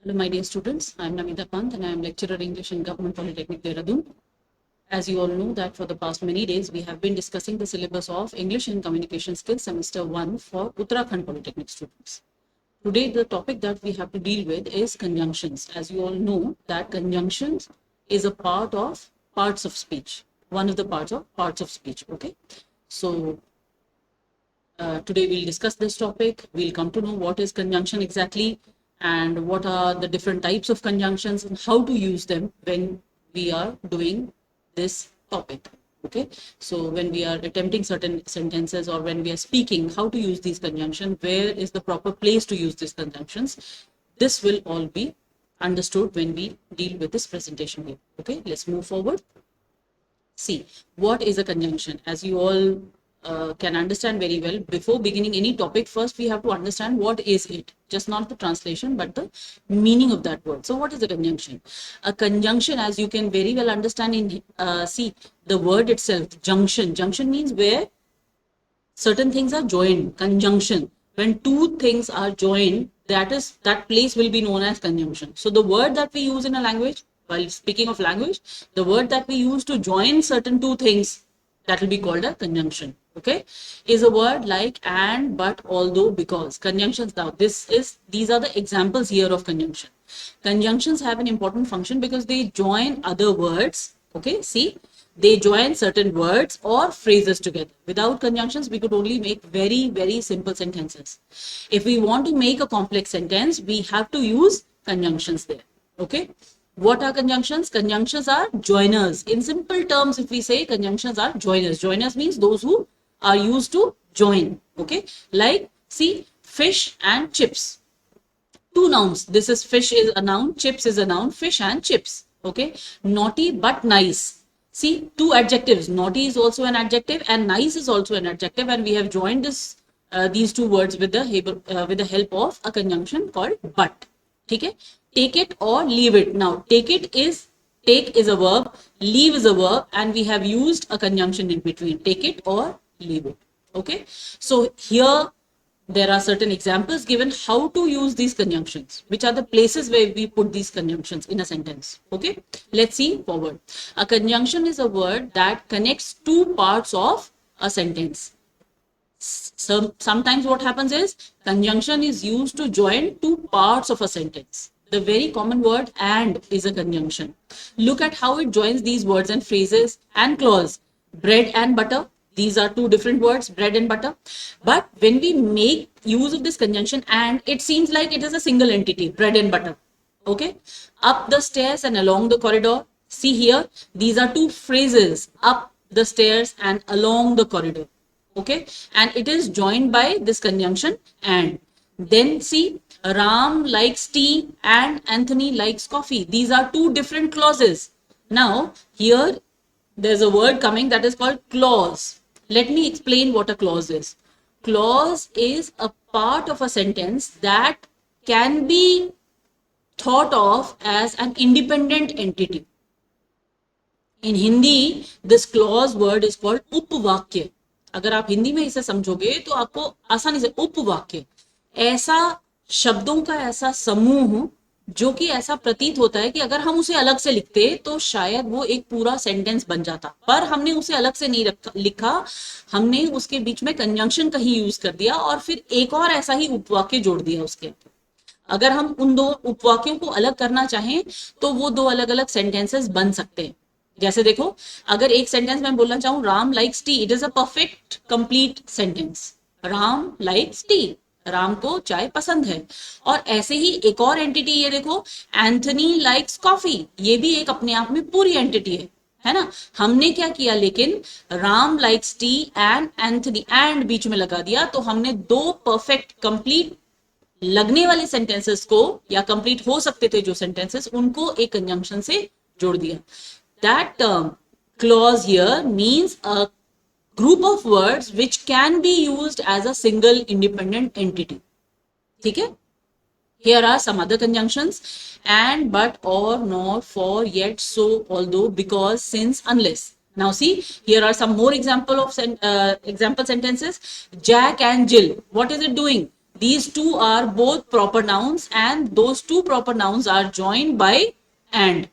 Hello, my dear students. I am Namita Pant and I am lecturer English in Government Polytechnic, Dehradun. As you all know that for the past many days, we have been discussing the syllabus of English and Communication Skills Semester 1 for Uttarakhand Polytechnic students. Today, the topic that we have to deal with is conjunctions. As you all know that conjunctions is a part of parts of speech, one of the parts of speech, okay? So, today we'll discuss this topic. We'll come to know what is conjunction exactly and what are the different types of conjunctions and how to use them when we are doing this topic. Okay, so when we are attempting certain sentences or when we are speaking, how to use these conjunctions, where is the proper place to use these conjunctions, this will all be understood when we deal with this presentation here. Okay, let's move forward. See, what is a conjunction? As you all can understand very well, before beginning any topic, first we have to understand what is it. Just not the translation, but the meaning of that word. So what is a conjunction? A conjunction, as you can very well understand in, see, the word itself, junction. Junction means where certain things are joined, conjunction. When two things are joined, that place will be known as conjunction. So the word that we use in a language, while speaking of language, the word that we use to join certain two things, that will be called a conjunction. Okay, is a word like and, but, although, because. Conjunctions. Now these are the examples here of conjunction. Conjunctions have an important function because they join other words. Okay, see, they join certain words or phrases together. Without conjunctions, we could only make very, very simple sentences. If we want to make a complex sentence, we have to use conjunctions there. Okay. What are conjunctions? Conjunctions are joiners. In simple terms, if we say conjunctions are joiners, joiners means those who are used to join. Okay. Like, see, fish and chips. Two nouns. This is fish is a noun, chips is a noun, fish and chips. Okay. Naughty but nice. See, two adjectives. Naughty is also an adjective and nice is also an adjective, and we have joined these two words with the help of a conjunction called but. Okay. Take it or leave it. Now, take is a verb, leave is a verb, and we have used a conjunction in between. Take it or leave it. Okay. So here there are certain examples given how to use these conjunctions, which are the places where we put these conjunctions in a sentence. Okay, let's see forward. A conjunction is a word that connects two parts of a sentence. So sometimes what happens is conjunction is used to join two parts of a sentence. The very common word and is a conjunction. Look at how it joins these words and phrases and clause. Bread and butter. These are two different words, bread and butter. But when we make use of this conjunction and, it seems like it is a single entity, bread and butter. Okay. Up the stairs and along the corridor. See here, these are two phrases, up the stairs and along the corridor. Okay, and it is joined by this conjunction and. Then see, Ram likes tea and Anthony likes coffee. These are two different clauses. Now here there's a word coming that is called clause. Let me explain what a clause is. Clause is a part of a sentence that can be thought of as an independent entity. In Hindi, this clause word is called उपवाक्य. अगर आप हिंदी में इसे समझोगे तो आपको आसानी से उपवाक्य, ऐसा शब्दों का ऐसा समूह जो कि ऐसा प्रतीत होता है कि अगर हम उसे अलग से लिखते तो शायद वो एक पूरा सेंटेंस बन जाता, पर हमने उसे अलग से नहीं लिखा, हमने उसके बीच में कंजंक्शन का ही यूज कर दिया और फिर एक और ऐसा ही उपवाक्य जोड़ दिया उसके। अगर हम उन दो उपवाक्यों को अलग करना चाहें तो वो दो अलग अलग सेंटेंसेस बन सकते हैं। जैसे देखो, अगर एक सेंटेंस में बोलना चाहूं Ram likes T, it is a perfect complete sentence. Ram likes T, Ram को चाय पसंद है। और ऐसे ही एक और एंटिटी, ये देखो, एंथनी लाइक्स कॉफी, ये भी एक अपने आप में पूरी एंटिटी है ना। हमने क्या किया, लेकिन Ram likes tea and Anthony, and बीच में लगा दिया, तो हमने दो परफेक्ट कंप्लीट लगने वाले सेंटेंसेस को, या कंप्लीट हो सकते थे जो सेंटेंसेस, उनको एक कंजंक्शन से जोड़ दिया। That term clause here means a group of words which can be used as a single independent entity. ठीक है? Here are some other conjunctions: and, but, or, nor, for, yet, so, although, because, since, unless. Now see, here are some more example sentences. Jack and Jill, what is it doing? these two are both proper nouns and those two proper nouns are joined by and.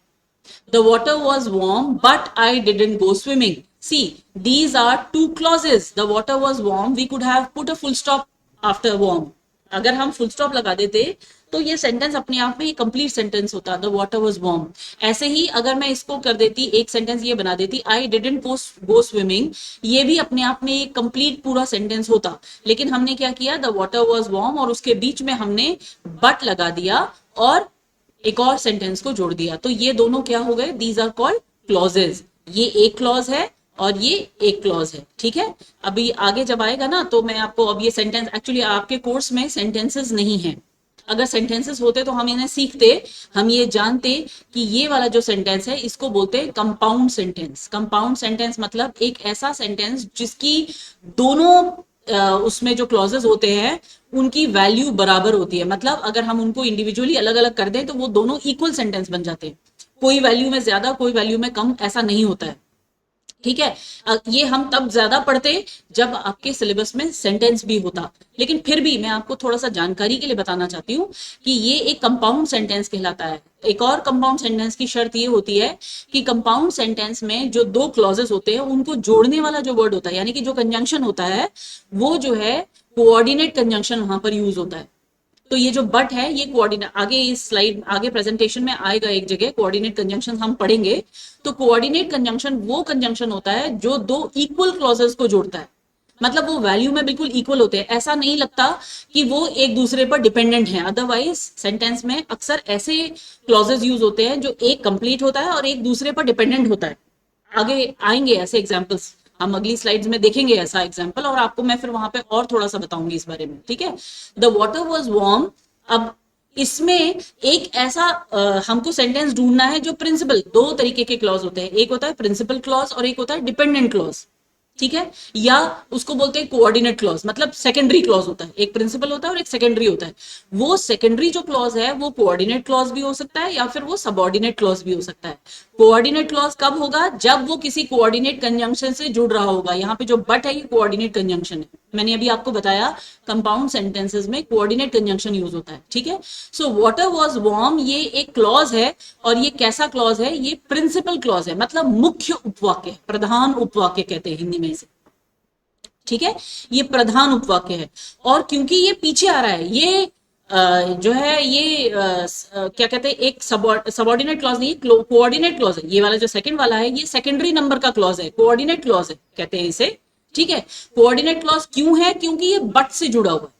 The water was warm but I didn't go swimming. See, these are two clauses. The water was warm, we could have put a full stop after warm. अगर हम full stop लगा देते तो ये sentence अपने आप में एक कंप्लीट सेंटेंस होता, द वाटर वाज वार्म. ऐसे ही अगर मैं इसको कर देती, एक सेंटेंस ये बना देती, आई डिडंट गो स्विमिंग, ये भी अपने आप में एक कंप्लीट पूरा सेंटेंस होता. लेकिन हमने क्या किया, द वाटर वाज वार्म और उसके बीच में हमने बट लगा दिया और एक और सेंटेंस को जोड़ दिया. तो ये दोनों क्या हो गए, दीज आर कॉल्ड क्लॉजेज. ये एक क्लॉज है और ये एक क्लॉज है. ठीक है, अभी आगे जब आएगा ना तो मैं आपको, अब ये सेंटेंस एक्चुअली आपके कोर्स में सेंटेंसेस नहीं है. अगर सेंटेंसेस होते तो हम इन्हें सीखते, हम ये जानते कि ये वाला जो सेंटेंस है इसको बोलते हैं कंपाउंड सेंटेंस. कंपाउंड सेंटेंस मतलब एक ऐसा सेंटेंस जिसकी दोनों उसमें जो क्लॉजेस होते हैं उनकी वैल्यू बराबर होती है. मतलब अगर हम उनको इंडिविजुअली अलग अलग कर दें तो वो दोनों इक्वल सेंटेंस बन जाते हैं. कोई वैल्यू में ज्यादा, कोई वैल्यू में कम, ऐसा नहीं होता है. ठीक है, ये हम तब ज्यादा पढ़ते जब आपके सिलेबस में सेंटेंस भी होता. लेकिन फिर भी मैं आपको थोड़ा सा जानकारी के लिए बताना चाहती हूँ कि ये एक कंपाउंड सेंटेंस कहलाता है. एक और कंपाउंड सेंटेंस की शर्त ये होती है कि कंपाउंड सेंटेंस में जो दो क्लॉजेस होते हैं उनको जोड़ने वाला जो वर्ड होता है, यानी कि जो कंजंक्शन होता है, वो जो है कोऑर्डिनेट कंजंक्शन वहां पर यूज होता है. तो ये जो बट है ये कोऑर्डिनेट, आगे इस स्लाइड आगे प्रेजेंटेशन में आएगा एक जगह कोऑर्डिनेट कंजंक्शन हम पढ़ेंगे. तो कोऑर्डिनेट कंजंक्शन वो कंजंक्शन होता है जो दो इक्वल क्लॉजेस को जोड़ता है. मतलब वो वैल्यू में बिल्कुल इक्वल होते हैं. ऐसा नहीं लगता कि वो एक दूसरे पर डिपेंडेंट है. अदरवाइज सेंटेंस में अक्सर ऐसे क्लॉजेस यूज होते हैं जो एक कंप्लीट होता है और एक दूसरे पर डिपेंडेंट होता है. आगे आएंगे ऐसे एग्जाम्पल्स, हम अगली स्लाइड्स में देखेंगे ऐसा एग्जाम्पल, और आपको मैं फिर वहां पे और थोड़ा सा बताऊंगी इस बारे में. ठीक है, द वॉटर वॉज वार्म. अब इसमें एक ऐसा हमको सेंटेंस ढूंढना है जो प्रिंसिपल, दो तरीके के क्लॉज होते हैं, एक होता है प्रिंसिपल क्लॉज और एक होता है डिपेंडेंट क्लॉज. ठीक है, या उसको बोलते हैं कोऑर्डिनेट क्लॉज, मतलब सेकेंडरी क्लॉज होता है. एक प्रिंसिपल होता है और एक सेकेंडरी होता है. वो सेकेंडरी जो क्लॉज है वो कोऑर्डिनेट क्लॉज भी हो सकता है या फिर वो सबऑर्डिनेट क्लॉज भी हो सकता है. कोऑर्डिनेट क्लॉज कब होगा, जब वो किसी कोऑर्डिनेट कंजंक्शन से जुड़ रहा होगा. यहाँ पे जो बट है ये कोऑर्डिनेट कंजंक्शन है. मैंने अभी आपको बताया कंपाउंड सेंटेंसेस में कोऑर्डिनेट कंजंक्शन यूज होता है. ठीक है, सो वाटर वाज वार्म ये एक क्लॉज है और ये कैसा क्लॉज है, ये प्रिंसिपल क्लॉज है, मतलब मुख्य उपवाक्य, प्रधान उपवाक्य कहते हैं हिंदी में इसे. ठीक है, ये प्रधान उपवाक्य है. और क्योंकि ये पीछे आ रहा है, ये जो है ये क्या कहते हैं, एक सबऑर्डिनेट क्लॉज नहीं, कोऑर्डिनेट क्लॉज है. ये वाला जो सेकंड वाला है ये सेकेंडरी नंबर का क्लॉज है, कोऑर्डिनेट क्लॉज है कहते हैं इसे. ठीक है, कोऑर्डिनेट क्लॉज क्यों है, क्योंकि ये बट से जुड़ा हुआ है.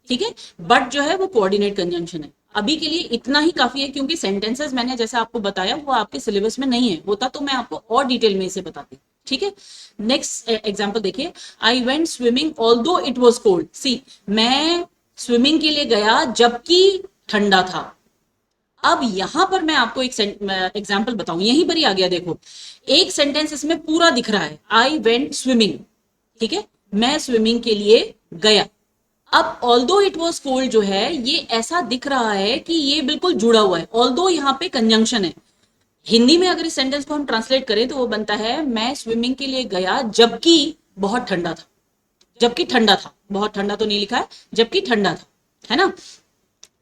ठीक है, बट जो है वो कोऑर्डिनेट कंजंक्शन है. अभी के लिए इतना ही काफी है क्योंकि सेंटेंसेस मैंने जैसे आपको बताया वो आपके सिलेबस में नहीं है, होता तो मैं आपको और डिटेल में इसे बताती. ठीक है, नेक्स्ट एग्जांपल देखिए, I went swimming although it was cold. See, मैं स्विमिंग के लिए गया जबकि ठंडा था. अब यहां पर मैं आपको एक एग्जांपल बताऊं, यहीं पर ही आ गया. देखो, एक सेंटेंस इसमें पूरा दिख रहा है, आई वेंट स्विमिंग. ठीक है, मैं स्विमिंग के लिए गया. अब ऑल्दो इट वॉज कोल्ड जो है ये ऐसा दिख रहा है कि ये बिल्कुल जुड़ा हुआ है. ऑल्दो यहाँ पे कंजंक्शन है. हिंदी में अगर इस सेंटेंस को हम ट्रांसलेट करें तो वो बनता है, मैं स्विमिंग के लिए गया जबकि बहुत ठंडा था. जबकि ठंडा था, बहुत ठंडा तो नहीं लिखा है, जबकि ठंडा था, है ना.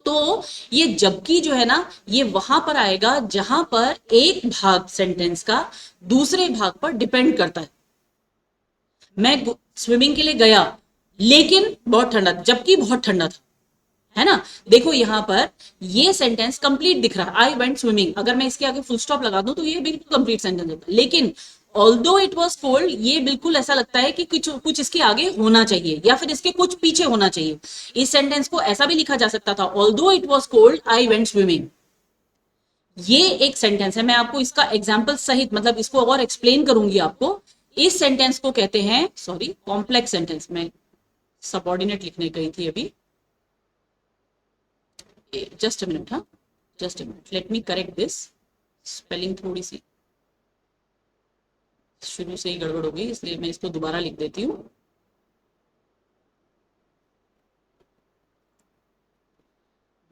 तो ये जबकि जो है ना ये वहां पर आएगा जहां पर एक भाग सेंटेंस का दूसरे भाग पर डिपेंड करता है. मैं स्विमिंग के लिए गया लेकिन बहुत ठंडा, जबकि बहुत ठंडा था, है ना. देखो यहां पर ये सेंटेंस कंप्लीट दिख रहा है, आई वेंट स्विमिंग. अगर मैं इसके आगे फुल स्टॉप लगा दूं तो ये बिल्कुल कंप्लीट सेंटेंस होता है. लेकिन ऑल्दो इट वॉज कोल्ड ये बिल्कुल ऐसा लगता है कि कुछ कुछ इसके आगे होना चाहिए या फिर इसके कुछ पीछे होना चाहिए. इस सेंटेंस को ऐसा भी लिखा जा सकता था, although it was cold I went swimming. ये एक सेंटेंस है, मैं आपको इसका एग्जाम्पल सहित मतलब इसको और एक्सप्लेन करूंगी आपको. इस सेंटेंस को कहते हैं, सॉरी, कॉम्प्लेक्स सेंटेंस. में सबऑर्डिनेट लिखने गई थी अभी, जस्ट अ मिनट, हाँ just a minute, let me correct this. Spelling थोड़ी सी शुरू से ही गड़बड़ हो गई, इसलिए मैं इसको दोबारा लिख देती हूँ.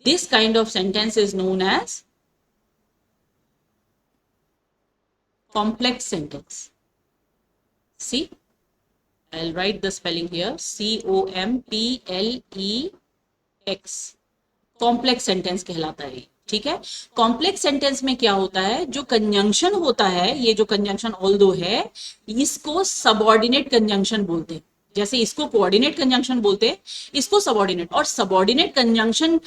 This kind of sentence is known as complex sentence. See, I'll write the spelling here, COMPLEX, complex sentence कहलाता है। ठीक है, कॉम्प्लेक्स सेंटेंस में क्या होता है, जो कंजंक्शन होता है, ये जो कंजंक्शन ऑल्दो है, इसको सबऑर्डिनेट कंजंक्शन बोलते हैं। जैसे इसको कोऑर्डिनेट कंजंक्शन बोलते हैं, इसको सबऑर्डिनेट। और सबऑर्डिनेट कंजंक्शन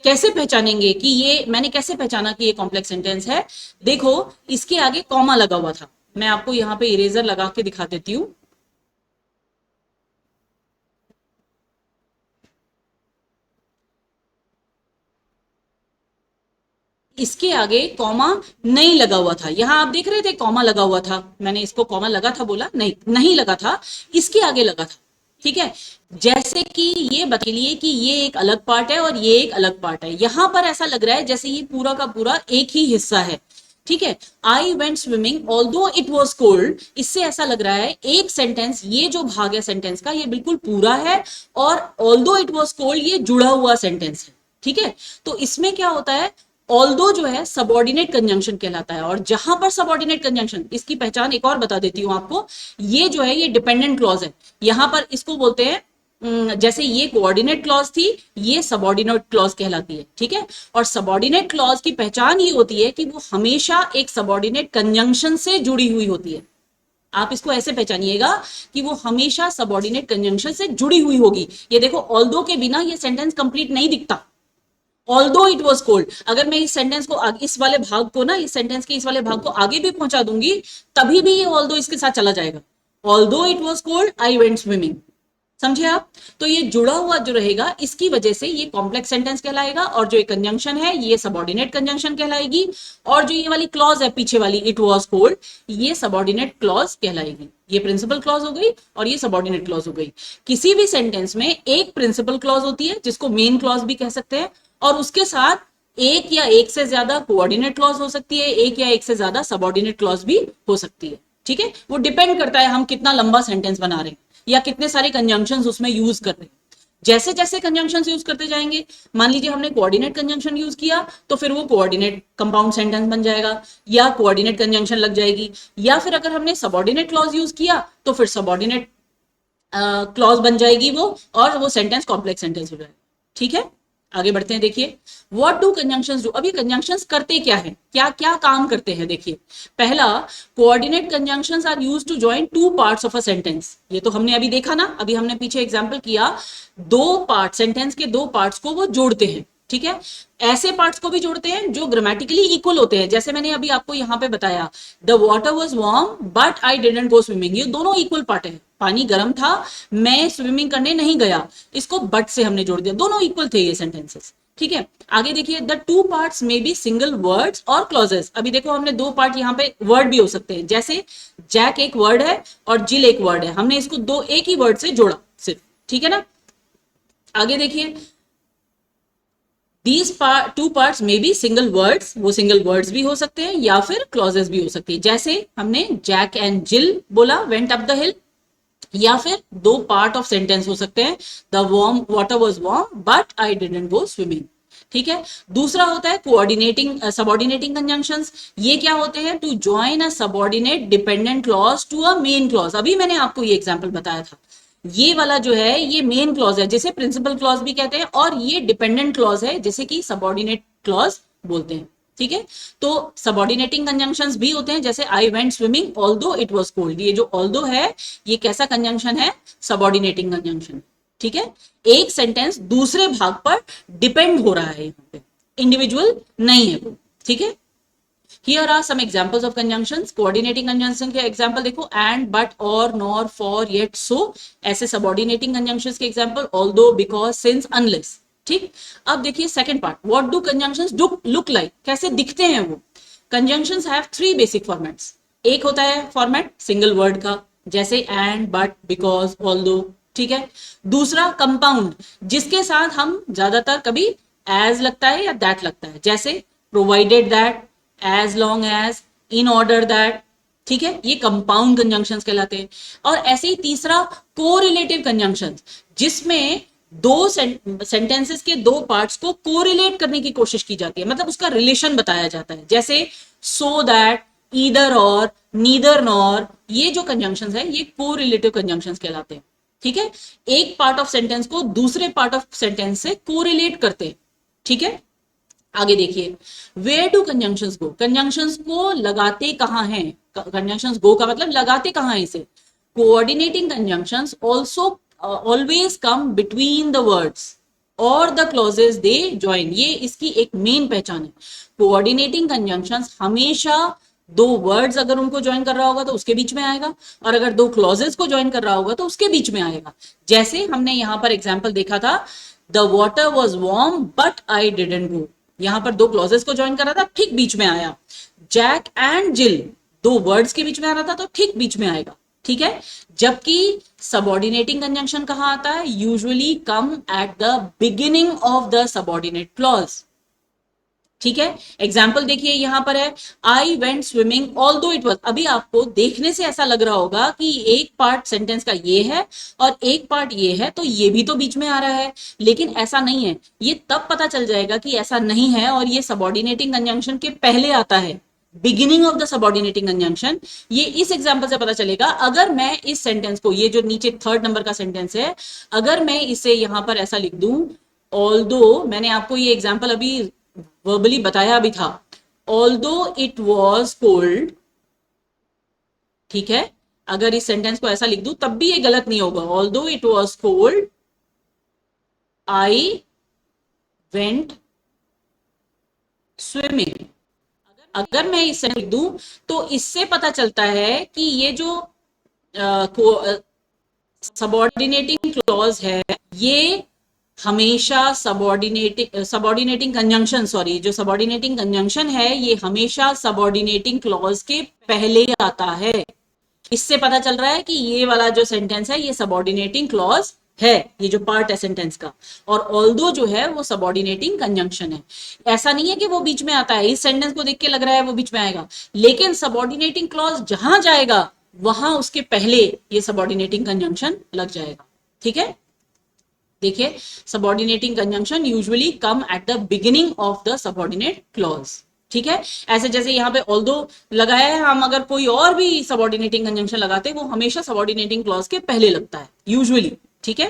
कैसे पहचानेंगे कि ये, मैंने कैसे पहचाना कि ये कॉम्प्लेक्स सेंटेंस है, देखो इसके आगे कॉमा लगा हुआ था, मैं आपको यहां पे इरेजर लगा के दिखा देती हूं। इसके आगे कॉमा नहीं लगा हुआ था, यहां आप देख रहे थे कॉमा लगा हुआ था, मैंने इसको कॉमा लगा था बोला, नहीं नहीं लगा था, इसके आगे लगा था। ठीक है, जैसे कि ये बता लिए कि ये एक अलग पार्ट है और ये एक अलग पार्ट है, यहां पर ऐसा लग रहा है जैसे ये पूरा का पूरा एक ही हिस्सा है। ठीक है, आई went swimming although it was cold, इससे ऐसा लग रहा है एक सेंटेंस, ये जो भाग है सेंटेंस का, ये बिल्कुल पूरा है, और ऑल्दो इट वॉज कोल्ड ये जुड़ा हुआ सेंटेंस है। ठीक है, तो इसमें क्या होता है, ऑल्दो जो है सबऑर्डिनेट कंजंक्शन कहलाता है। और जहां पर सबऑर्डिनेट कंजंक्शन, इसकी पहचान एक और बता देती हूं आपको, ये जो है ये डिपेंडेंट क्लॉज है, यहां पर इसको बोलते हैं जैसे ये कोऑर्डिनेट क्लॉज थी, ये सबऑर्डिनेट क्लॉज कहलाती है। ठीक है, और सबऑर्डिनेट क्लॉज की पहचान ये होती है कि वो हमेशा एक सबऑर्डिनेट कंजंक्शन से जुड़ी हुई होती है। आप इसको ऐसे पहचानिएगा कि वो हमेशा सबऑर्डिनेट कंजंक्शन से जुड़ी हुई होगी। ये देखो, ऑल्दो के बिना ये सेंटेंस कंप्लीट नहीं दिखता। ऑल्दो इट वॉज कोल्ड, अगर मैं इस सेंटेंस को इस वाले भाग को ना, इस सेंटेंस के इस वाले भाग को आगे भी पहुंचा दूंगी, तभी भी ये ऑल्दो इसके साथ चला जाएगा। Although it was cold I went swimming, समझे आप? तो ये जुड़ा हुआ जो रहेगा, इसकी वजह से ये कॉम्प्लेक्स सेंटेंस कहलाएगा, और जो कंजंक्शन है ये सबऑर्डिनेट कंजंक्शन कहलाएगी, और जो ये वाली क्लॉज है पीछे वाली इट वॉज कोल्ड, ये सबऑर्डिनेट क्लॉज कहलाएगी। ये प्रिंसिपल क्लॉज हो गई और ये सबऑर्डिनेट क्लॉज हो गई। किसी भी सेंटेंस में एक प्रिंसिपल क्लॉज होती है जिसको मेन क्लॉज भी कह सकते हैं, और उसके साथ एक या एक से ज्यादा कोऑर्डिनेट क्लॉज हो सकती है, एक या एक से ज्यादा सबऑर्डिनेट क्लॉज भी हो सकती है। ठीक है, वो डिपेंड करता है हम कितना लंबा सेंटेंस बना रहे हैं या कितने सारे कंजंक्शंस उसमें यूज कर रहे हैं। जैसे जैसे कंजंक्शंस यूज करते जाएंगे, मान लीजिए हमने कोऑर्डिनेट कंजंक्शन यूज किया, तो फिर वो कोऑर्डिनेट कंपाउंड सेंटेंस बन जाएगा, या कोऑर्डिनेट कंजंक्शन लग जाएगी, या फिर अगर हमने सबऑर्डिनेट क्लॉज यूज किया तो फिर सबऑर्डिनेट क्लॉज बन जाएगी वो, और वो सेंटेंस कॉम्प्लेक्स सेंटेंस हो जाएगा। ठीक है, आगे बढ़ते हैं। देखिए, व्हाट डू कंजंक्शंस डू, अब ये कंजंक्शंस करते क्या है, क्या क्या काम करते हैं। देखिए, पहला, coordinate conjunctions are used to join two parts of a sentence, ये तो हमने अभी देखा ना, अभी हमने पीछे एग्जांपल किया, दो पार्ट, सेंटेंस के दो पार्ट्स को वो जोड़ते हैं। ठीक है, ऐसे पार्ट्स को भी जोड़ते हैं जो ग्रामेटिकली इक्वल होते हैं, जैसे मैंने अभी आपको यहां पे बताया, the water was warm but I didn't go swimming, ये दोनों इक्वल पार्ट है, पानी गर्म था, मैं स्विमिंग करने नहीं गया, इसको बट से हमने जोड़ दिया, दोनों इक्वल थे ये सेंटेंसेस। ठीक है, आगे देखिए, द टू पार्ट्स में बी सिंगल वर्ड्स और क्लॉजेस, अभी देखो हमने दो पार्ट यहाँ पे वर्ड भी हो सकते हैं, जैसे जैक एक वर्ड है और जिल एक वर्ड है, हमने इसको दो एक ही वर्ड से जोड़ा सिर्फ। ठीक है ना, आगे देखिए, दीज टू पार्ट्स में बी सिंगल वर्ड्स, वो सिंगल वर्ड्स भी हो सकते हैं या फिर क्लॉजेस भी हो सकती है, जैसे हमने जैक एंड जिल बोला वेंट अप द हिल, या फिर दो पार्ट ऑफ सेंटेंस हो सकते हैं, the warm water was warm but I didn't go swimming. ठीक है, दूसरा होता है कोऑर्डिनेटिंग सबऑर्डिनेटिंग कंजंक्शंस, ये क्या होते हैं, to join a subordinate dependent clause to a main clause, अभी मैंने आपको ये एग्जांपल बताया था, ये वाला जो है ये मेन क्लॉज है जिसे प्रिंसिपल क्लॉज भी कहते हैं, और ये डिपेंडेंट क्लॉज है जिसे कि सबऑर्डिनेट क्लॉज बोलते हैं। ठीक है, तो सबऑर्डिनेटिंग कंजंक्शंस भी होते हैं, जैसे आई went swimming although it was cold, ये जो ऑल्दो है ये कैसा कंजंक्शन है, सबऑर्डिनेटिंग कंजंक्शन। ठीक है, एक सेंटेंस दूसरे भाग पर डिपेंड हो रहा है, यहाँ पे इंडिविजुअल नहीं है वो। ठीक है, Here are some examples of conjunctions. Coordinating conjunction के example देखो, and, but, or, nor, for, yet, so, ऐसे subordinating conjunctions के example, although, because, since, unless. ठीक, अब देखिए second part, what do conjunctions look like, कैसे दिखते हैं वो। Conjunctions have three basic formats. एक होता है फॉर्मेट सिंगल वर्ड का, जैसे and, but, because, although। ठीक है, दूसरा कंपाउंड, जिसके साथ हम ज्यादातर कभी as लगता है या that लगता है, जैसे provided that, as long as, in order that। ठीक है, ये कंपाउंड कंजंक्शंस कहलाते हैं। और ऐसे ही तीसरा कोरिलेटिव कंजंक्शंस, जिसमें दो सेंटेंसेस के दो पार्ट्स को कोरिलेट करने की कोशिश की जाती है, मतलब उसका रिलेशन बताया जाता है, जैसे so that, either or, neither nor, ये जो कंजंक्शंस है ये कोरिलेटिव कंजंक्शंस कहलाते हैं। ठीक है, एक पार्ट ऑफ सेंटेंस को दूसरे पार्ट ऑफ सेंटेंस से कोरिलेट करते हैं। ठीक है, आगे देखिए, where do conjunctions go, conjunctions को लगाते कहां हैं, कंजंक्शंस गो का मतलब लगाते कहां है इसे, coordinating conjunctions also always come between the words और द क्लॉजेस दे ज्वाइन, ये इसकी एक मेन पहचान है। कोऑर्डिनेटिंग कंजंक्शंस हमेशा दो वर्ड्स अगर उनको ज्वाइन कर रहा होगा तो उसके बीच में आएगा, और अगर दो क्लॉजेस को ज्वाइन कर रहा होगा तो उसके बीच में आएगा। जैसे हमने यहां पर एग्जाम्पल देखा था, the water was warm but I didn't go, यहां पर दो क्लॉजेस को ज्वाइन कर रहा था, ठीक बीच में आया। जैक एंड जिल, दो वर्ड्स के बीच में आ रहा था तो ठीक बीच में आएगा। ठीक है, जबकि सबऑर्डिनेटिंग कंजंक्शन कहां आता है, usually come eight the beginning of the subordinate clause. ठीक है, एग्जाम्पल देखिए यहां पर है, आई went swimming although it was, अभी आपको देखने से ऐसा लग रहा होगा कि एक पार्ट सेंटेंस का ये है और एक पार्ट ये है, तो ये भी तो बीच में आ रहा है, लेकिन ऐसा नहीं है। ये तब पता चल जाएगा कि ऐसा नहीं है, और ये सबऑर्डिनेटिंग कंजंक्शन के पहले आता है, beginning of the subordinating conjunction. ये इस एग्जांपल से पता चलेगा, अगर मैं इस सेंटेंस को, ये जो नीचे थर्ड नंबर का सेंटेंस है, अगर मैं इसे यहां पर ऐसा लिख दूं, ऑल्दो, मैंने आपको ये एग्जांपल अभी वर्बली बताया भी था, ऑल्दो इट वॉज कोल्ड। ठीक है, अगर इस सेंटेंस को ऐसा लिख दूं तब भी ये गलत नहीं होगा, although it was cold I went swimming. अगर मैं इस सेंटेंस लिख दूं तो इससे पता चलता है कि ये जो सबऑर्डिनेटिंग क्लॉज है, ये हमेशा सबऑर्डिनेटिंग कंजंक्शन, सॉरी, जो सबऑर्डिनेटिंग कंजंक्शन है ये हमेशा सबऑर्डिनेटिंग क्लॉज के पहले आता है। इससे पता चल रहा है कि ये वाला जो सेंटेंस है ये सबऑर्डिनेटिंग क्लॉज है, ये जो पार्ट है सेंटेंस का, और ऑल्दो जो है वो सबऑर्डिनेटिंग कंजंक्शन है। ऐसा नहीं है कि वो बीच में आता है, इस सेंटेंस को देख के लग रहा है वो बीच में आएगा, लेकिन सबऑर्डिनेटिंग क्लॉज जहां जाएगा वहां उसके पहले ये सबऑर्डिनेटिंग कंजंक्शन लग जाएगा। ठीक है, देखिए, subordinating conjunction usually come eight the beginning of the subordinate clause. ठीक है, ऐसे जैसे यहां पे ऑल्दो लगाया है, हम अगर कोई और भी सबऑर्डिनेटिंग कंजंक्शन लगाते हैं वो हमेशा सबऑर्डिनेटिंग क्लॉज के पहले लगता है यूजुअली। ठीक है,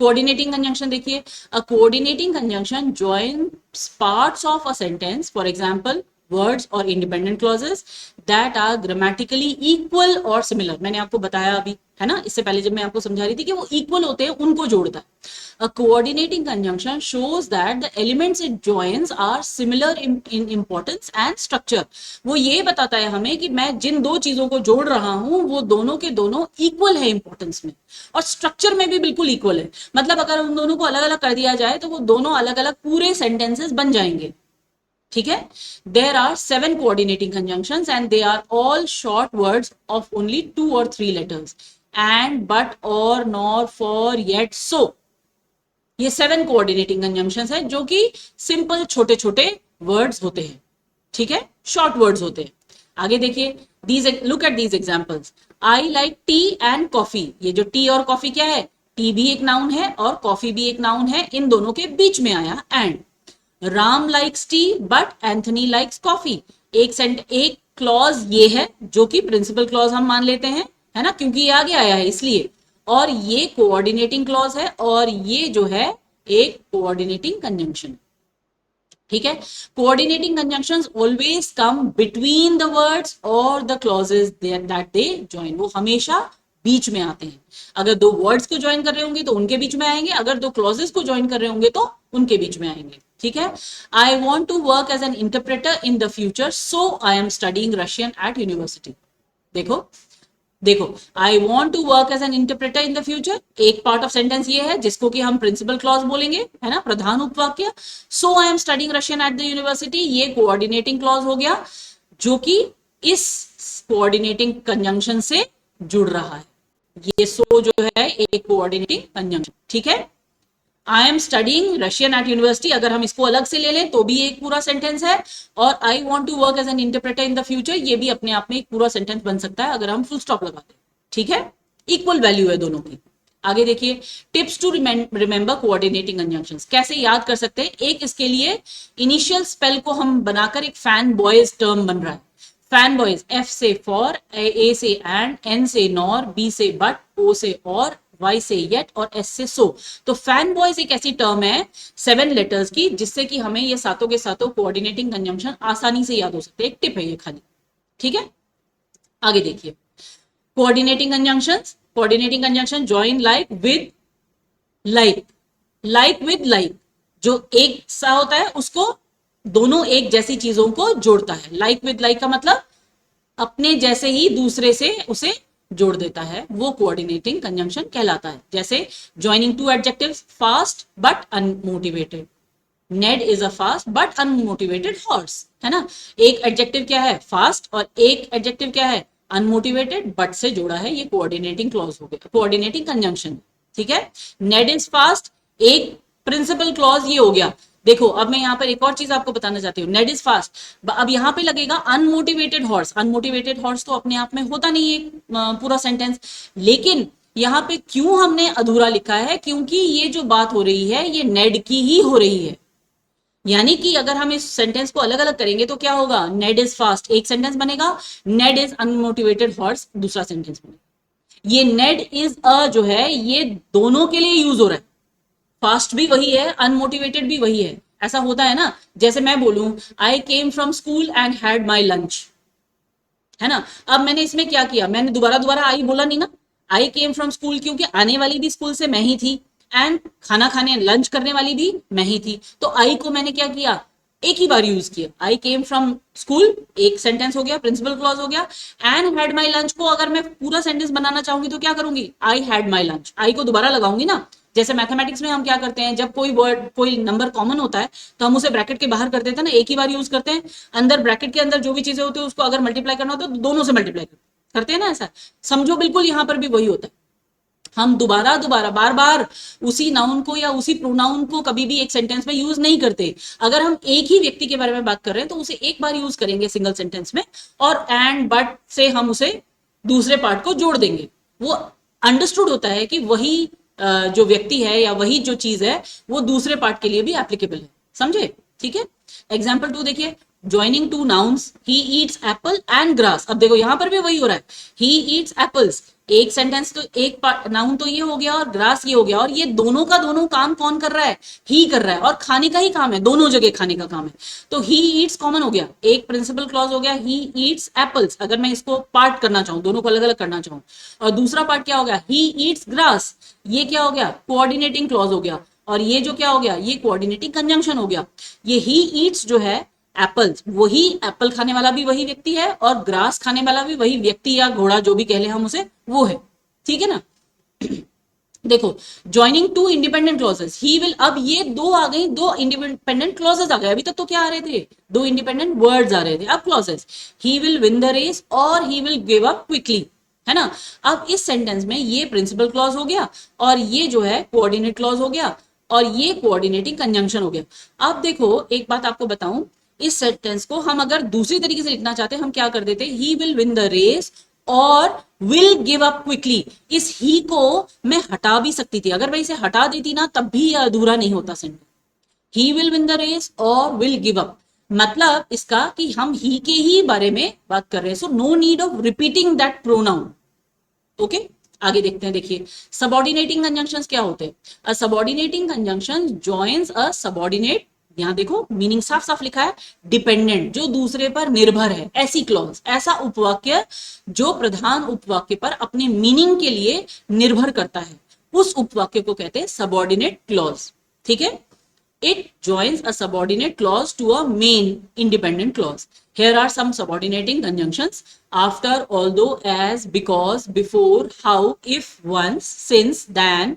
कोऑर्डिनेटिंग कंजंक्शन देखिए, a coordinating conjunction joins parts of a sentence, for example words और independent clauses that are grammatically equal और सिमिलर। मैंने आपको बताया अभी, है ना, इससे पहले जब मैं आपको समझा रही थी कि वो इक्वल होते हैं, उनको जोड़ता है। A coordinating conjunction shows that the elements it joins are similar in importance and structure. वो ये बताता है हमें कि मैं जिन दो चीजों को जोड़ रहा हूं वो दोनों के दोनों इक्वल है इंपॉर्टेंस में, और स्ट्रक्चर में भी बिल्कुल इक्वल है। मतलब अगर उन दोनों को अलग अलग कर दिया जाए तो वो दोनों अलग अलग पूरे सेंटेंसेस बन जाएंगे। ठीक है, there are 7 coordinating conjunctions and they are all short words of only 2 or 3 letters, and, but, or, nor, for, yet, so। ये 7 कोऑर्डिनेटिंग कंजंक्शंस है जो कि सिंपल छोटे छोटे वर्ड्स होते हैं। ठीक है, शॉर्ट वर्ड्स होते हैं। आगे देखिए, these look at these examples, I like T and coffee. ये जो टी और कॉफी क्या है, टी भी एक नाउन है और कॉफी भी एक नाउन है, इन दोनों के बीच में आया and. Ram likes T but Anthony likes coffee, एक क्लॉज ये है जो कि प्रिंसिपल क्लॉज हम मान लेते हैं, है ना, क्योंकि ये आगे आया है इसलिए, और ये कोऑर्डिनेटिंग क्लॉज है, और ये जो है एक कोऑर्डिनेटिंग कंजंक्शन। ठीक है, coordinating conjunctions always come between the words और the clauses that they join, वो हमेशा बीच में आते हैं। अगर दो वर्ड्स को ज्वाइन कर रहे होंगे तो उनके बीच में आएंगे, अगर दो क्लॉजेस को ज्वाइन कर रहे होंगे तो उनके बीच में आएंगे। ठीक है, I want to work as an interpreter in the future, so I am studying Russian at university. देखो देखो, I want to work as an interpreter in the future, एक पार्ट ऑफ सेंटेंस ये है जिसको कि हम प्रिंसिपल क्लॉज बोलेंगे, है ना, प्रधान उपवाक्य। So I am studying Russian at the university, ये कोऑर्डिनेटिंग क्लॉज हो गया जो कि इस कोऑर्डिनेटिंग कंजंक्शन से जुड़ रहा है। ये सो जो है एक कोऑर्डिनेटिंग कंजंक्शन। ठीक है, I am studying Russian at university, अगर हम इसको अलग से ले लें तो भी एक पूरा सेंटेंस है, और I want to work as an interpreter in the future, ये भी अपने आप में एक पूरा सेंटेंस बन सकता है अगर हम फुल स्टॉप लगाते हैं। ठीक है, इक्वल वैल्यू है दोनों की। आगे देखिए, tips to remember coordinating conjunctions, कैसे याद कर सकते हैं। एक, इसके लिए इनिशियल स्पेल को हम बनाकर एक फैन बॉयज टर्म बन रहा है, फैन बॉयज, एफ से फॉर, ए से एंड, एन से नॉर, बी से बट, ओ से और, वाई से येट और एस से सो। तो फैन बॉयज एक ऐसी टर्म है 7 लेटर्स की जिससे कि हमें ये सातों के सातों कोऑर्डिनेटिंग कंजंक्शन आसानी से याद हो सकते हैं। एक टिप है ये खाली, ठीक है। आगे देखिए, coordinating conjunctions, coordinating conjunction join like with like, like with like, जो एक सा होता है उसको दोनों एक जैसी चीजों को जोड़ता है। लाइक विद लाइक का मतलब अपने जैसे ही दूसरे से उसे जोड़ देता है, वो कोऑर्डिनेटिंग कंजंक्शन कहलाता है। जैसे joining two adjectives, fast but unmotivated, Ned is a fast but unmotivated horse, है ना। एक एडजेक्टिव क्या है, फास्ट, और एक एडजेक्टिव क्या है, अनमोटिवेटेड, बट से जोड़ा है, ये कोऑर्डिनेटिंग क्लॉज हो गया, कोऑर्डिनेटिंग कंजंक्शन, ठीक है। नेड इज फास्ट, एक प्रिंसिपल क्लॉज ये हो गया। देखो अब मैं यहां पर एक और चीज आपको बताना चाहती हूँ, नेड इज फास्ट, अब यहां पे लगेगा अनमोटिवेटेड हॉर्स। अनमोटिवेटेड हॉर्स तो अपने आप में होता नहीं है पूरा सेंटेंस, लेकिन यहां पे क्यों हमने अधूरा लिखा है, क्योंकि ये जो बात हो रही है ये नेड की ही हो रही है। यानी कि अगर हम इस सेंटेंस को अलग अलग करेंगे तो क्या होगा, नेड इज फास्ट एक सेंटेंस बनेगा, नेड इज अनमोटिवेटेड हॉर्स दूसरा सेंटेंस बनेगा। ये नेड इज अ जो है ये दोनों के लिए यूज हो रहा है, फास्ट भी वही है, अनमोटिवेटेड भी वही है। ऐसा होता है ना, जैसे मैं बोलूं I came from school and had my lunch, है ना। अब मैंने इसमें क्या किया, मैंने दोबारा दोबारा आई बोला नहीं ना, आई केम फ्रॉम स्कूल क्योंकि आने वाली भी स्कूल से मैं ही थी, एंड खाना खाने लंच करने वाली भी मैं ही थी, तो आई को मैंने क्या किया, एक ही बार यूज किया। आई केम फ्रॉम स्कूल एक सेंटेंस हो गया, प्रिंसिपल क्लॉज हो गया। एंड हैड माई लंच को अगर मैं पूरा सेंटेंस बनाना चाहूंगी तो क्या करूंगी, आई हैड माई लंच, आई को दोबारा लगाऊंगी ना। जैसे मैथमेटिक्स में हम क्या करते हैं, जब कोई वर्ड कोई नंबर कॉमन होता है तो हम उसे ब्रैकेट के बाहर कर देते हैं ना, एक ही बार यूज करते हैं। अंदर ब्रैकेट के अंदर जो भी चीजें होती है उसको अगर मल्टीप्लाई करना होता है तो दोनों से मल्टीप्लाई करते हैं ना, ऐसा समझो बिल्कुल यहां पर भी वही होता है। हम दोबारा दोबारा बार बार उसी नाउन को या उसी प्रोनाउन को कभी भी एक सेंटेंस में यूज नहीं करते। अगर हम एक ही व्यक्ति के बारे में बात कर रहे हैं तो उसे एक बार यूज करेंगे सिंगल सेंटेंस में, और एंड बट से हम उसे दूसरे पार्ट को जोड़ देंगे। वो अंडरस्टूड होता है कि वही जो व्यक्ति है या वही जो चीज है वो दूसरे पार्ट के लिए भी एप्लीकेबल है, समझे, ठीक है। एग्जाम्पल 2 देखिए, joining two nouns, he eats Apple and grass. अब देखो यहां पर भी वही हो रहा है, ही ईट्स एप्पल्स, एक सेंटेंस तो एक नाउन तो ये हो गया और ग्रास ये हो गया, और ये दोनों का दोनों काम कौन कर रहा है, ही कर रहा है, और खाने का ही काम है, दोनों जगह खाने का काम है। तो ही ईट्स कॉमन हो गया, एक प्रिंसिपल क्लॉज हो गया, ही ईट्स एप्पल्स, अगर मैं इसको पार्ट करना चाहूं, दोनों को अलग अलग करना चाहूं। और दूसरा पार्ट क्या हो गया, ही ईट्स ग्रास, ये क्या हो गया, कोऑर्डिनेटिंग क्लॉज हो गया। और ये जो क्या हो गया, ये कोऑर्डिनेटिंग कंजंक्शन हो गया। ये ही ईट्स जो है एप्पल्स, वही एप्पल खाने वाला भी वही व्यक्ति है, और ग्रास खाने वाला भी वही व्यक्ति या घोड़ा जो भी कह ले हम उसे, वो है, ठीक है ना। देखो joining two independent clauses, he will, अब ये दो आ गई, दो इंडिपेंडेंट क्लॉजेस आ गए। अभी तक तो क्या आ रहे थे, दो इंडिपेंडेंट वर्ड्स आ रहे थे, अब clauses, he will win the race और he will give up quickly, है ना। अब इस सेंटेंस में ये प्रिंसिपल क्लॉज हो गया और ये जो है कोऑर्डिनेट क्लॉज हो गया और ये कोऑर्डिनेटिंग कंजंक्शन हो गया। अब देखो एक बात आपको बताऊं, इस सेंटेंस को हम अगर दूसरी तरीके से लिखना चाहते हैं, हम क्या कर देते, he will win the race और विल गिव अप क्विकली। इस ही को मैं हटा भी सकती थी, अगर मैं इसे हटा देती ना तब भी अधूरा नहीं होता sentence. He will win the race और विल गिव अप, मतलब इसका कि हम ही के ही बारे में बात कर रहे हैं, so no need of repeating that pronoun. Okay, आगे देखते हैं। देखिए सबऑर्डिनेटिंग कंजंक्शंस क्या होते हैं, a subordinating conjunction joins a subordinate, यहां देखो मीनिंग साफ साफ लिखा है, डिपेंडेंट जो दूसरे पर निर्भर है, ऐसी क्लॉज, ऐसा उपवाक्य जो प्रधान उपवाक्य पर अपने मीनिंग के लिए निर्भर करता है, उस उपवाक्य को कहते हैं सबऑर्डिनेट क्लॉज, ठीक है। It joins a subordinate clause to a main independent clause. Here are some subordinating conjunctions: after, although, as, because, before, how, if, once, since, than,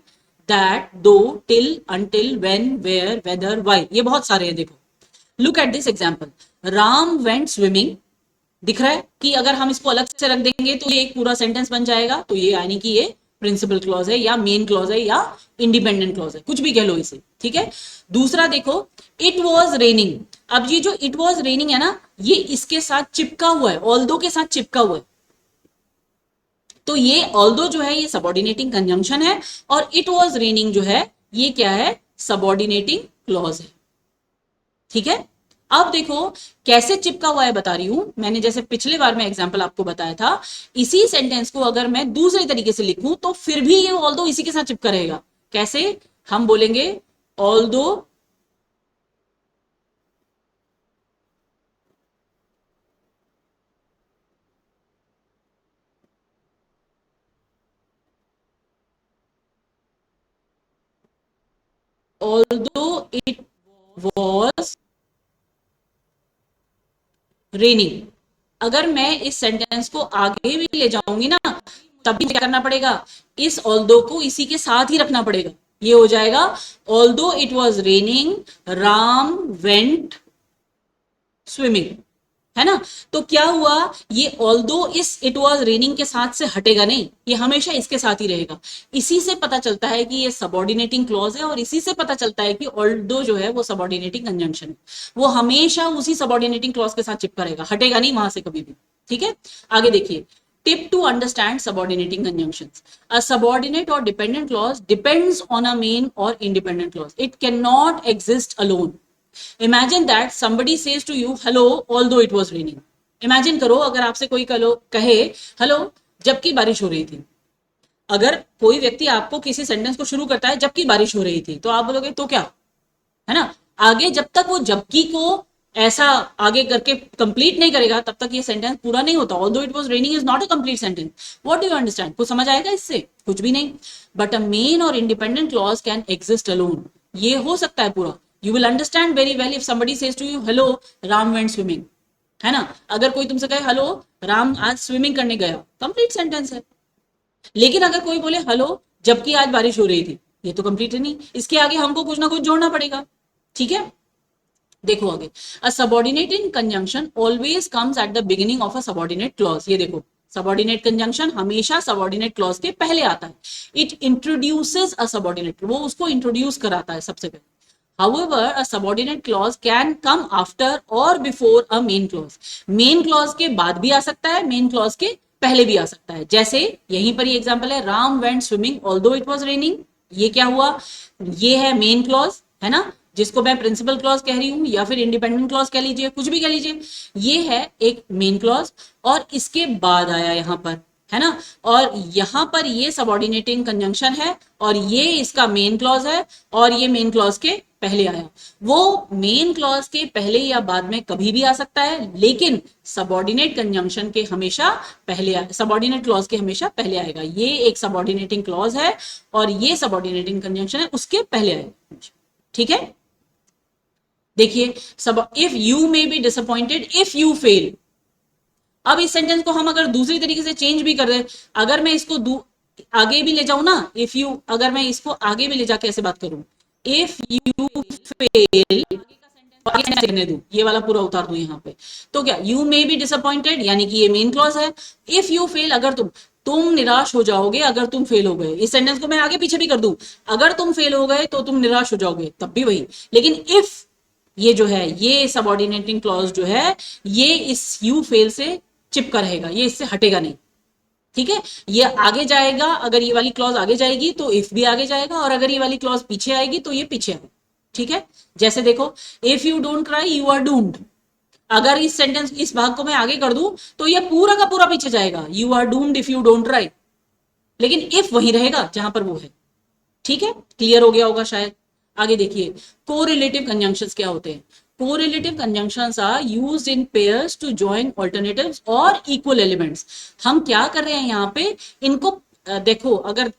that, though, till, until, when, where, whether, why. ये बहुत सारे हैं, देखो। Look at this example. Ram went swimming. दिख रहा है कि अगर हम इसको अलग से रख देंगे तो ये एक पूरा सेंटेंस बन जाएगा, तो ये यानी कि ये प्रिंसिपल क्लॉज है या मेन क्लॉज है या इंडिपेंडेंट क्लॉज है, कुछ भी कह लो इसे, ठीक है। दूसरा देखो, इट वॉज रेनिंग, अब ये जो इट वॉज रेनिंग है ना, ये इसके साथ चिपका हुआ है, ऑल्दो के साथ चिपका हुआ है, तो ये ऑल्दो जो है ये सबऑर्डिनेटिंग कंजंक्शन है, और इट वॉज रेनिंग जो है ये क्या है, सबऑर्डिनेटिंग क्लॉज है, ठीक है। अब देखो कैसे चिपका हुआ है बता रही हूं, मैंने जैसे पिछले बार में एग्जांपल आपको बताया था, इसी सेंटेंस को अगर मैं दूसरे तरीके से लिखूं तो फिर भी ये ऑल्दो इसी के साथ चिपका रहेगा। कैसे? हम बोलेंगे although although it was raining. अगर मैं इस सेंटेंस को आगे भी ले जाऊंगी ना, तब भी क्या करना पड़ेगा, इस ऑल्दो को इसी के साथ ही रखना पड़ेगा। ये हो जाएगा although it was raining Ram went swimming, है ना। तो क्या हुआ, ये ऑल्दो इस इट वाज रेनिंग के साथ से हटेगा नहीं, ये हमेशा इसके साथ ही रहेगा। इसी से पता चलता है कि ये सबऑर्डिनेटिंग क्लॉज है, और इसी से पता चलता है कि ऑल्दो जो है वो सबऑर्डिनेटिंग कंजंक्शन है। वो हमेशा उसी सबऑर्डिनेटिंग क्लॉज के साथ चिपका रहेगा, हटेगा नहीं वहां से कभी भी। ठीक है, आगे देखिए। Tip to understand subordinating conjunctions. A subordinate or dependent clause depends on a main or independent clause. It cannot exist alone. Imagine that somebody says to you hello although it was raining. Imagine करो अगर आपसे कोई कहे hello जबकि बारिश हो रही थी। अगर कोई व्यक्ति आपको किसी सेंटेंस को शुरू करता है जबकि बारिश हो रही थी, तो आप बोलोगे तो क्या, है ना। आगे जब तक वो जबकि को ऐसा आगे करके कंप्लीट नहीं करेगा तब तक ये सेंटेंस पूरा नहीं होता। Although it was raining is not a complete sentence. What do you understand? कुछ समझ आएगा इससे? कुछ भी नहीं। बट अ मेन और independent clause can exist alone. ये हो सकता है पूरा। You will understand very well if somebody says to you hello Ram went swimming, है ना। अगर कोई तुमसे कहे हेलो राम आज स्विमिंग करने गया, कंप्लीट सेंटेंस है। लेकिन अगर कोई बोले हेलो जबकि आज बारिश हो रही थी, ये तो कंप्लीट है नहीं, इसके आगे हमको कुछ ना कुछ जोड़ना पड़ेगा। ठीक है, देखो आगे। A subordinating conjunction always comes at the beginning of a subordinate clause. ये देखो, सबऑर्डिनेट कंजंक्शन हमेशा सबऑर्डिनेट क्लॉज के पहले आता है। इट इंट्रोड्यूसेस अ सबऑर्डिनेट, वो उसको इंट्रोड्यूस कराता है सबसे पहले। However, a subordinate clause can come after or before a main clause. Main clause के बाद भी आ सकता है, main clause के पहले भी आ सकता है। जैसे यहीं पर ये एग्जांपल है, Ram went swimming although it was raining। ये क्या हुआ, ये है मेन क्लॉज, है ना, जिसको मैं प्रिंसिपल क्लॉज कह रही हूं या फिर इंडिपेंडेंट क्लॉज कह लीजिए, कुछ भी कह लीजिए। ये है एक मेन क्लॉज और इसके बाद आया यहां पर, है ना। और यहां पर ये सबऑर्डिनेटिंग कंजंक्शन है और ये इसका मेन क्लॉज है और ये मेन क्लॉज के पहले आया। वो मेन क्लॉज के पहले या बाद में कभी भी आ सकता है, लेकिन सबऑर्डिनेट कंजंक्शन के हमेशा पहले, सबऑर्डिनेट क्लॉज के हमेशा पहले आएगा। ये एक सबऑर्डिनेटिंग क्लॉज है और ये सबऑर्डिनेटिंग कंजंक्शन है, उसके पहले आएगा। ठीक है, देखिए सब if you may be disappointed if you fail. अब इस सेंटेंस को हम अगर दूसरी तरीके से चेंज भी कर दे, अगर मैं इसको आगे भी ले जाऊं ना, इफ यू, अगर मैं इसको आगे भी ले जाके ऐसे बात करूं, इफ यू फेल, करने दूं, ये वाला पूरा उतार दूं यहाँ पे, तो क्या यू मे बी डिसअपॉइंटेड, यानी कि ये मेन क्लॉज है। इफ यू फेल, अगर तुम निराश हो जाओगे अगर तुम फेल हो गए। इस सेंटेंस को मैं आगे पीछे भी कर दूं, अगर तुम फेल हो गए तो तुम निराश हो जाओगे, तब भी वही। लेकिन इफ ये जो है, ये सबऑर्डिनेटिंग क्लॉज जो है, ये इस यू फेल से चिपका रहेगा, ये इससे हटेगा नहीं। ठीक है, ये आगे जाएगा, अगर ये वाली क्लॉज आगे जाएगी तो इफ भी आगे जाएगा, और अगर ये वाली क्लॉज पीछे आएगी तो ये पीछे आएगा। ठीक है, जैसे देखो, if you don't cry you are doomed. अगर इस सेंटेंस, इस भाग को मैं आगे कर दूं तो ये पूरा का पूरा पीछे जाएगा, you are doomed if you don't try. लेकिन इफ वही रहेगा जहां पर वो है। ठीक है, क्लियर हो गया होगा शायद। आगे देखिए, कोरिलेटिव कंजंक्शंस क्या होते हैं। Correlative conjunctions are used in pairs to join alternatives और इक्वल एलिमेंट्स। हम क्या कर रहे हैं यहाँ पे, इनको देखो, अगर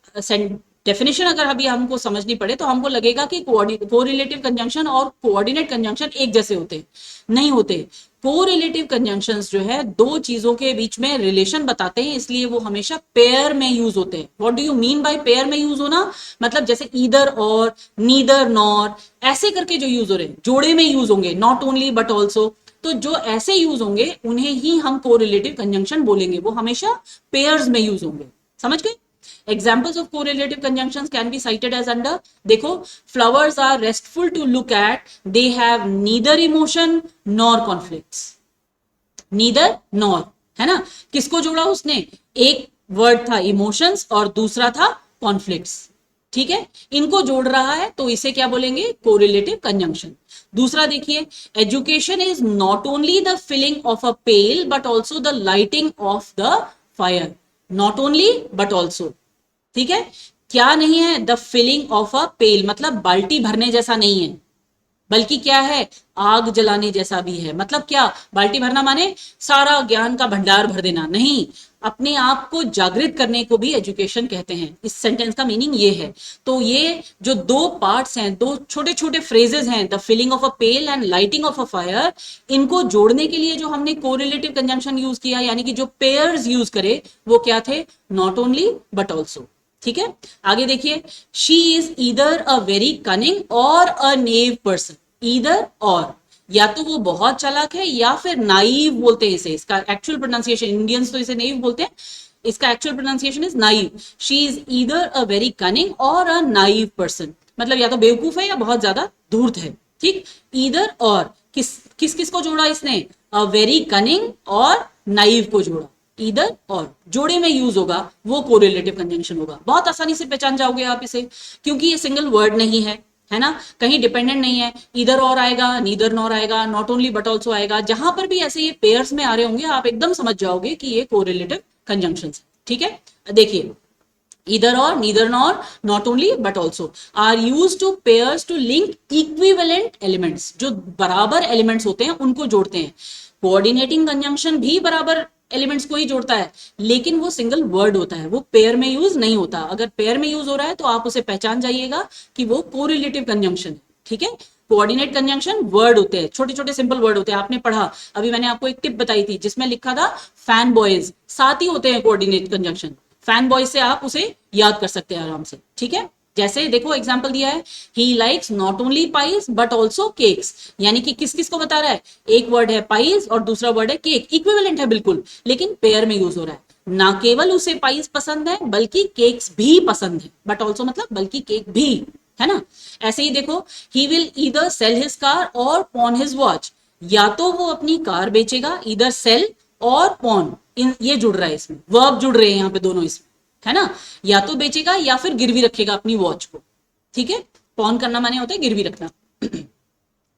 डेफिनेशन अगर अभी हमको समझनी पड़े तो हमको लगेगा कि कोरिलेटिव कंजंक्शन और कोऑर्डिनेट कंजंक्शन एक जैसे होते हैं, नहीं होते। कोरिलेटिव कंजंक्शंस जो है दो चीजों के बीच में रिलेशन बताते हैं, इसलिए वो हमेशा पेयर में यूज होते हैं। What do you mean by pair में यूज होना? मतलब जैसे ईदर और, नीदर नॉर, ऐसे करके जो यूज हो रहे हैं, जोड़े में यूज होंगे, नॉट ओनली बट ऑल्सो। तो जो ऐसे यूज होंगे उन्हें ही हम कोरिलेटिव कंजंक्शन बोलेंगे, वो हमेशा पेयर्स में यूज होंगे। समझ गए? Examples of correlative conjunctions can be cited as under, देखो, flowers are restful to look at, they have neither emotion nor conflicts। neither nor, है ना। किसको जोड़ा उसने? एक वर्ड था इमोशंस और दूसरा था कॉन्फ्लिक्ट्स। ठीक है, इनको जोड़ रहा है तो इसे क्या बोलेंगे, कोरिलेटिव कंजंक्शन। दूसरा देखिए, education is not only the filling of a pail but also the lighting of the fire. Not only but also, ठीक है, क्या नहीं है, the filling of a pail मतलब बाल्टी भरने जैसा नहीं है, बल्कि क्या है, आग जलाने जैसा भी है। मतलब क्या, बाल्टी भरना माने सारा ज्ञान का भंडार भर देना नहीं, अपने आप को जागृत करने को भी एजुकेशन कहते हैं। इस सेंटेंस का मीनिंग ये है। तो ये जो दो पार्ट्स हैं, दो छोटे छोटे फ्रेजेस हैं, the filling of a pail and lighting of a fire, इनको जोड़ने के लिए जो हमने कोरिलेटिव कंजंक्शन यूज किया, यानी कि जो पेयर्स यूज करे, वो क्या थे, नॉट ओनली बट ऑल्सो। ठीक है, आगे देखिए, she is either a very cunning और अ नेव पर्सन। ईदर और, या तो वो बहुत चालाक है या फिर नाइव बोलते हैं इसे। इसका एक्चुअल प्रोनाउंसिएशन, इंडियंस तो इसे नेव बोलते हैं, इसका actual pronunciation is naive. She is either a very cunning और अ नाइव पर्सन, मतलब या तो बेवकूफ है या बहुत ज्यादा धूर्त है। ठीक, ईदर और, किस किस किस को जोड़ा इसने, अ वेरी कनिंग और नाइव को जोड़ा। ईदर और जोड़े में यूज होगा वो कोरिलेटिव कंजंक्शन होगा। बहुत आसानी से पहचान जाओगे आप इसे, क्योंकि ये सिंगल वर्ड नहीं है ना, कहीं डिपेंडेंट नहीं है। इधर और आएगा, नीदर नॉर आएगा, नॉट ओनली बट ऑल्सो आएगा। जहां पर भी ऐसे ये पेयर्स में आ रहे होंगे आप एकदम समझ जाओगे कि ये कोरिलेटिव कंजंक्शन है। ठीक है, देखिए, either or, neither nor, not only but also are used to pairs to link equivalent elements। जो बराबर एलिमेंट्स होते हैं उनको जोड़ते हैं। कोऑर्डिनेटिंग कंजंक्शन भी बराबर एलिमेंट्स को ही जोड़ता है, लेकिन वो सिंगल वर्ड होता है, वो पेयर में यूज नहीं होता। अगर पेयर में यूज हो रहा है तो आप उसे पहचान जाइएगा कि वो कोरिलेटिव कंजंक्शन है। ठीक है, कोऑर्डिनेट कंजंक्शन वर्ड होते हैं, छोटे छोटे सिंपल वर्ड होते हैं। आपने पढ़ा, अभी मैंने आपको एक टिप बताई थी जिसमें लिखा था फैन बॉयज, साथ ही होते हैं कोऑर्डिनेट कंजंक्शन। फैन बॉय से आप उसे याद कर सकते हैं आराम से। ठीक है, जैसे देखो एग्जाम्पल दिया है, he likes not only pies but also cakes. यानी कि किस किस को बता रहा है, एक वर्ड है पाइज और दूसरा वर्ड है केक, इक्विवेलेंट है बिल्कुल, लेकिन पेयर में यूज हो रहा है। ना केवल उसे पाइज पसंद है बल्कि केक्स भी पसंद है। बट ऑल्सो मतलब बल्कि केक भी, है ना। ऐसे ही देखो, he will either sell his car और पॉन हिज वॉच। या तो वो अपनी कार बेचेगा, ईदर सेल और पॉन, ये जुड़ रहा है इसमें, वर्ब जुड़ रहे हैं यहाँ पे दोनों इसमें, है ना। या तो बेचेगा या फिर गिरवी रखेगा अपनी वॉच को। ठीक है, पॉन करना माने होता है गिरवी रखना।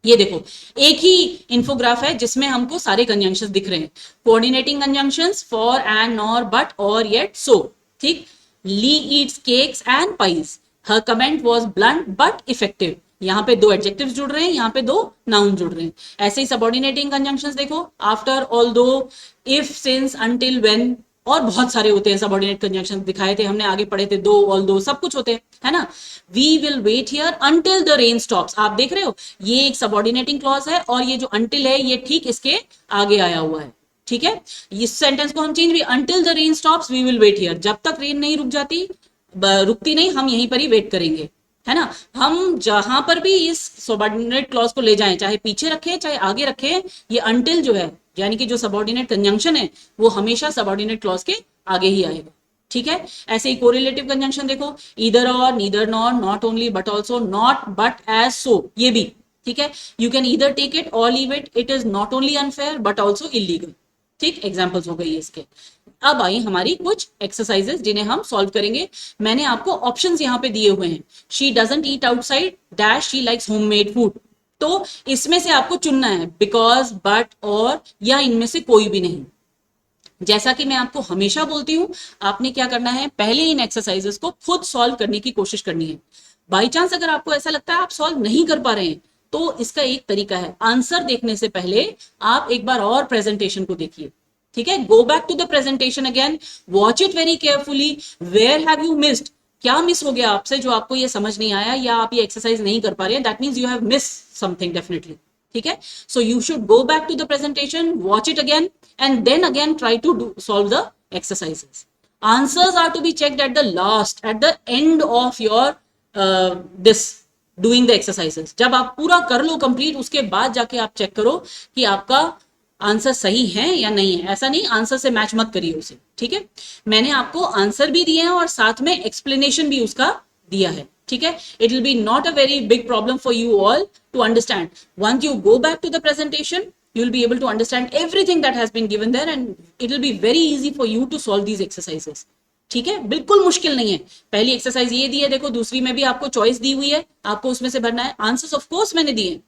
ये देखो, एक ही इंफोग्राफ है जिसमें हमको सारे कंजंक्शंस दिख रहे हैं। Coordinating conjunctions for and nor but or yet so. ठीक, Lee eats cakes and pies, her comment was blunt but effective. यहाँ पे दो एडजेक्टिव्स जुड़ रहे हैं, यहाँ पे दो नाउन जुड़ रहे हैं। ऐसे ही सबऑर्डिनेटिंग कंजंक्शंस देखो, after, although, if, since, until, when, और बहुत सारे होते हैं सबऑर्डिनेट कंजंक्शन, दिखाए थे हमने, आगे पढ़े थे, दो, ऑल्दो, सब कुछ होते हैं, है ना। We will wait here until the rain stops, आप देख रहे हो ये एक सबऑर्डिनेटिंग क्लॉज है और ये जो अंटिल है ये ठीक इसके आगे आया हुआ है। ठीक है, इस सेंटेंस को हम चेंज भी, until the rain stops we will wait here, जब तक रेन नहीं रुक जाती, रुकती नहीं, हम यहीं पर ही वेट करेंगे, है ना। हम जहां पर भी इस सबऑर्डिनेट क्लॉज को ले जाएं, चाहे पीछे रखें चाहे आगे रखें, ये अंटिल जो है, यानी कि जो सबऑर्डिनेट कंजंक्शन है, वो हमेशा सबऑर्डिनेट क्लॉज के आगे ही आएगा। ठीक है, ऐसे ही कोरिलेटिव कंजंक्शन देखो, either or, neither nor, not only but also, not but as so, ये भी। ठीक है, you can either take it or leave it, it is not only unfair but also illegal. ठीक, एग्जाम्पल्स हो गई इसके। अब आई हमारी कुछ एक्सरसाइजेस जिन्हें हम सॉल्व करेंगे। मैंने आपको ऑप्शंस यहाँ पे दिए हुए हैं। She doesn't eat outside dash, she likes homemade food. तो इसमें से आपको चुनना है, बिकॉज, बट, और, या इनमें से कोई भी नहीं। जैसा कि मैं आपको हमेशा बोलती हूं, आपने क्या करना है, पहले इन एक्सरसाइजेस को खुद सॉल्व करने की कोशिश करनी है। बाई चांस अगर आपको ऐसा लगता है आप सॉल्व नहीं कर पा रहे हैं, तो इसका एक तरीका है, आंसर देखने से पहले आप एक बार और प्रेजेंटेशन को देखिए। ठीक है, go back to the presentation again, watch it very carefully, where have you missed, क्या मिस हो गया आपसे जो आपको ये समझ नहीं आया या आप ये एक्सरसाइज नहीं कर पा रहे हैं, that means you have miss something definitely. ठीक है, so you should go back to the presentation, watch it again and then again try to solve the exercises. Answers are to be checked at the last, at the end of your this doing the exercises. जब आप पूरा कर लो complete, उसके बाद जाके आप check करो कि आपका आंसर सही है या नहीं है। ऐसा नहीं आंसर से मैच मत करिए उसे। ठीक है, मैंने आपको आंसर भी दिए हैं और साथ में एक्सप्लेनेशन भी उसका दिया है। ठीक है, it will be not a very big problem for you all to understand. Once you go back to the presentation, you will be able to understand everything that has been given there and it will be very easy for you to solve these exercises. ठीक है, बिल्कुल मुश्किल नहीं है। पहली exercise ये दी है, देखो दूसरी में भी आपको चॉइस दी हुई है, आपको उसमें से भरना है। आंसर्स ऑफ कोर्स मैंने दिए,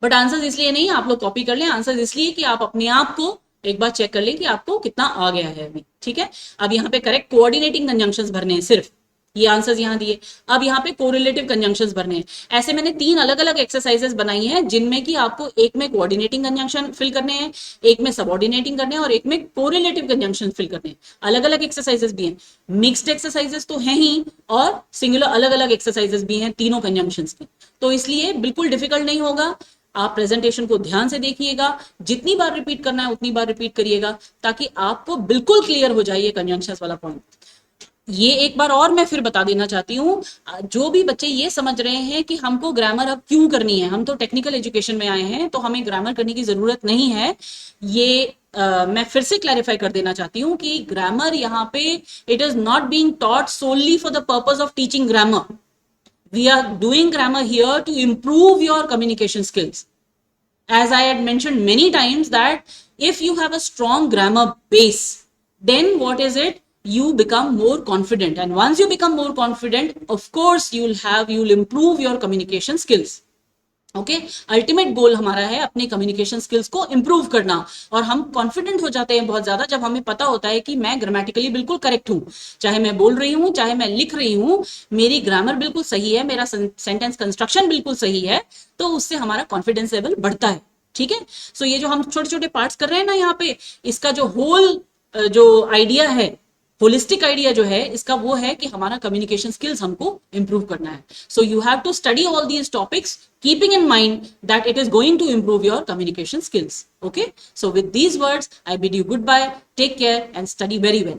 बट आंसर्स इसलिए नहीं आप लोग कॉपी कर लें, आंसर्स इसलिए कि आप अपने आप को एक बार चेक कर लें कि आपको कितना आ गया है अभी। ठीक है, अब यहाँ पे करेक्ट कोऑर्डिनेटिंग कंजंक्शंस भरने हैं सिर्फ, ये आंसर्स यहाँ दिए। अब यहाँ पे कोरिलेटिव कंजंक्शंस भरने हैं। ऐसे मैंने 3 अलग अलग एक्सरसाइजेस बनाई हैं जिनमें कि आपको एक में कोऑर्डिनेटिंग कंजंक्शन फिल करने हैं, एक में सबऑर्डिनेटिंग करने हैं और एक में कोरिलेटिव कंजंक्शन फिल करने हैं। अलग अलग एक्सरसाइजेस भी हैं, मिक्स्ड एक्सरसाइजेस तो हैं ही और सिंगुलर अलग अलग एक्सरसाइजेस भी हैं तीनों कंजंक्शंस की, तो इसलिए बिल्कुल डिफिकल्ट नहीं होगा। आप प्रेजेंटेशन को ध्यान से देखिएगा, जितनी बार रिपीट करना है उतनी बार रिपीट करिएगा ताकि आपको बिल्कुल क्लियर हो जाए ये कंजंक्शंस वाला पॉइंट। ये एक बार और मैं फिर बता देना चाहती हूँ, जो भी बच्चे ये समझ रहे हैं कि हमको ग्रामर अब क्यों करनी है, हम तो टेक्निकल एजुकेशन में आए हैं तो हमें ग्रामर करने की जरूरत नहीं है, ये मैं फिर से क्लैरिफाई कर देना चाहती हूँ कि ग्रामर यहाँ पे it is not being taught solely for the purpose of teaching grammar. We are doing grammar here to improve your communication skills. As I had mentioned many times that if you have a strong grammar base, then what is it? You become more confident. And once you become more confident, of course, you'll improve your communication skills. Okay, ultimate goal हमारा है अपने communication skills को improve करना, और हम confident हो जाते हैं बहुत ज्यादा जब हमें पता होता है कि मैं ग्रामेटिकली बिल्कुल करेक्ट हूं, चाहे मैं बोल रही हूं चाहे मैं लिख रही हूं, मेरी ग्रामर बिल्कुल सही है, मेरा सेंटेंस कंस्ट्रक्शन बिल्कुल सही है, तो उससे हमारा कॉन्फिडेंस लेवल बढ़ता है। ठीक है, सो ये जो हम छोटे छोटे पार्ट्स कर रहे हैं ना यहाँ पे, इसका जो होल जो आइडिया है, होलिस्टिक आइडिया जो है इसका, वो है कि हमारा कम्युनिकेशन स्किल्स हमको इंप्रूव करना है। So you have to study all these topics keeping in mind that it is going to improve your communication skills. Okay, so with these words I bid you goodbye, take care and study very well.